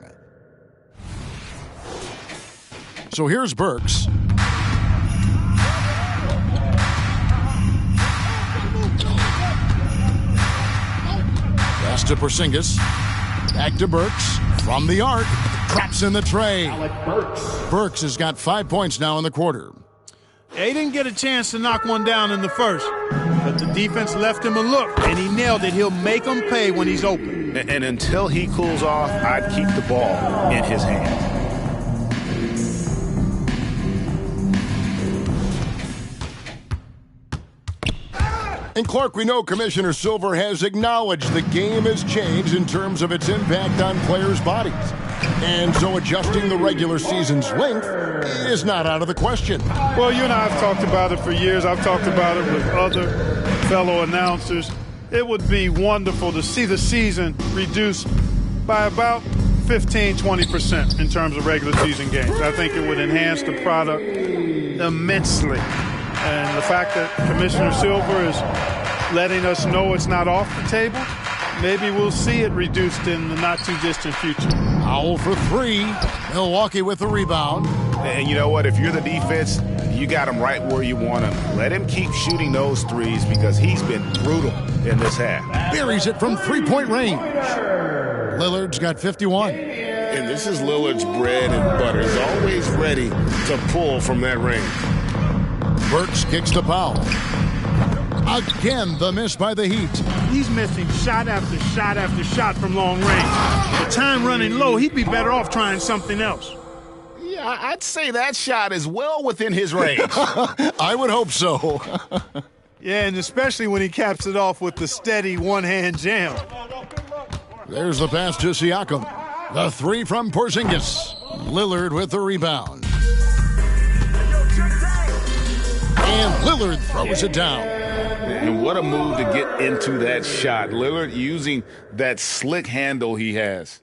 So here's Burks. Pass to Porzingis. Back to Burks. From the arc. Traps in the tray. Burks has got 5 points now in the quarter. He didn't get a chance to knock one down in the first, but the defense left him a look, and he nailed it. He'll make them pay when he's open. And until he cools off, I'd keep the ball in his hand. And Clark, we know Commissioner Silver has acknowledged the game has changed in terms of its impact on players' bodies. And so adjusting the regular season's length is not out of the question. Well, you and I have talked about it for years. I've talked about it with other fellow announcers. It would be wonderful to see the season reduced by about 15-20% in terms of regular season games. I think it would enhance the product immensely. And the fact that Commissioner Silver is letting us know it's not off the table, maybe we'll see it reduced in the not-too-distant future. Powell for three. Milwaukee with the rebound. And you know what? If you're the defense, you got him right where you want him. Let him keep shooting those threes because he's been brutal in this half. Buries it from three-point range. Lillard's got 51. And this is Lillard's bread and butter. He's always ready to pull from that range. Burks kicks to Powell. Again, the miss by the Heat. He's missing shot after shot after shot from long range. The time running low, he'd be better off trying something else. Yeah, I'd say that shot is well within his range. I would hope so. Yeah, and especially when he caps it off with the steady one-hand jam. There's the pass to Siakam. The three from Porzingis. Lillard with the rebound. And Lillard throws it down. And what a move to get into that shot. Lillard using that slick handle he has.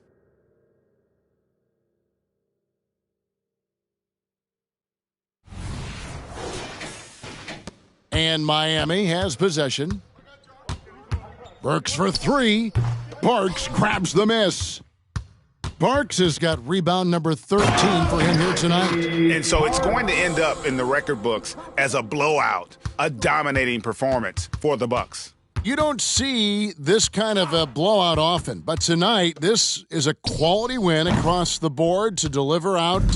And Miami has possession. Burks for three. Burks grabs the miss. Burks has got rebound number 13 for him here tonight. And so it's going to end up in the record books as a blowout, a dominating performance for the Bucks. You don't see this kind of a blowout often, but tonight this is a quality win across the board to deliver out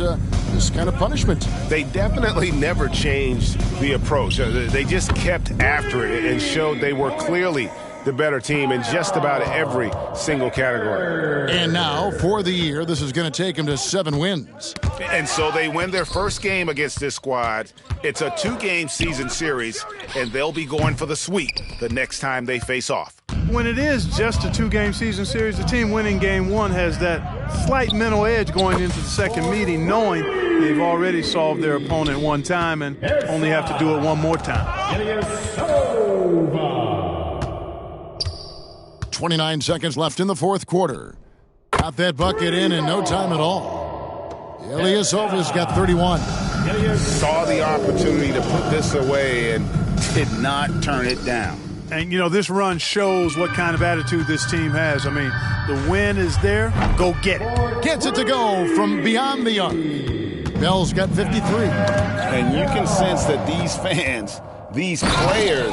this kind of punishment. They definitely never changed the approach. They just kept after it and showed they were clearly the better team in just about every single category. And now, for the year, this is going to take them to 7 wins. And so they win their first game against this squad. It's a 2-game season series, and they'll be going for the sweep the next time they face off. When it is just a 2-game season series, the team winning game 1 has that slight mental edge going into the second meeting, knowing they've already solved their opponent one time and only have to do it one more time. It is over. 29 seconds left in the fourth quarter. Got that bucket in no time at all. Ilyasova's got 31. Saw the opportunity to put this away and did not turn it down. And, you know, this run shows what kind of attitude this team has. I mean, the win is there. Go get it. Gets it to go from beyond the arc. Bell's got 53. And you can sense that these fans, these players,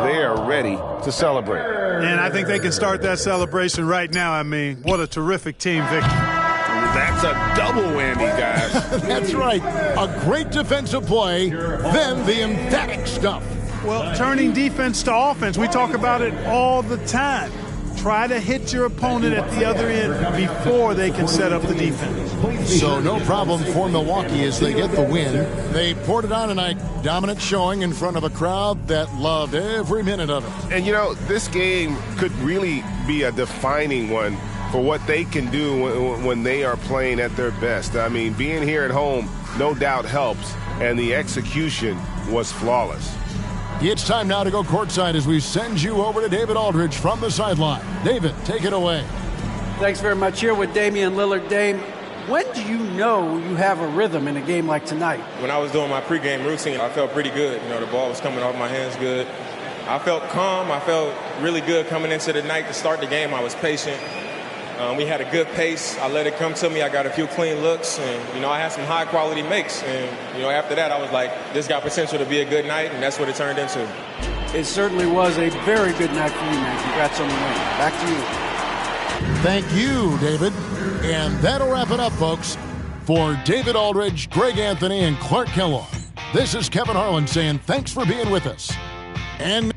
they are ready to celebrate. And I think they can start that celebration right now. I mean, what a terrific team victory. That's a double whammy, guys. That's right. A great defensive play, then the emphatic stuff. Well, turning defense to offense, we talk about it all the time. Try to hit your opponent at the other end before they can set up the defense. So no problem for Milwaukee as they get the win. They poured it on tonight. Dominant showing in front of a crowd that loved every minute of it. And, you know, this game could really be a defining one for what they can do when they are playing at their best. I mean, being here at home no doubt helps, and the execution was flawless. It's time now to go courtside as we send you over to David Aldridge from the sideline. David, take it away. Thanks very much. Here with Damian Lillard. Dame, When do you know you have a rhythm in a game like tonight? When I was doing my pregame routine, I felt pretty good. You know, the ball was coming off my hands good. I felt calm. I felt really good coming into the night. To start the game, I was patient. We had a good pace. I let it come to me. I got a few clean looks, and, you know, I had some high-quality makes. And, you know, after that, I was like, this got potential to be a good night, and that's what it turned into. It certainly was a very good night for you, man. Congrats on the win. Back to you. Thank you, David. And that'll wrap it up, folks. For David Aldridge, Greg Anthony, and Clark Kellogg, this is Kevin Harlan saying thanks for being with us. And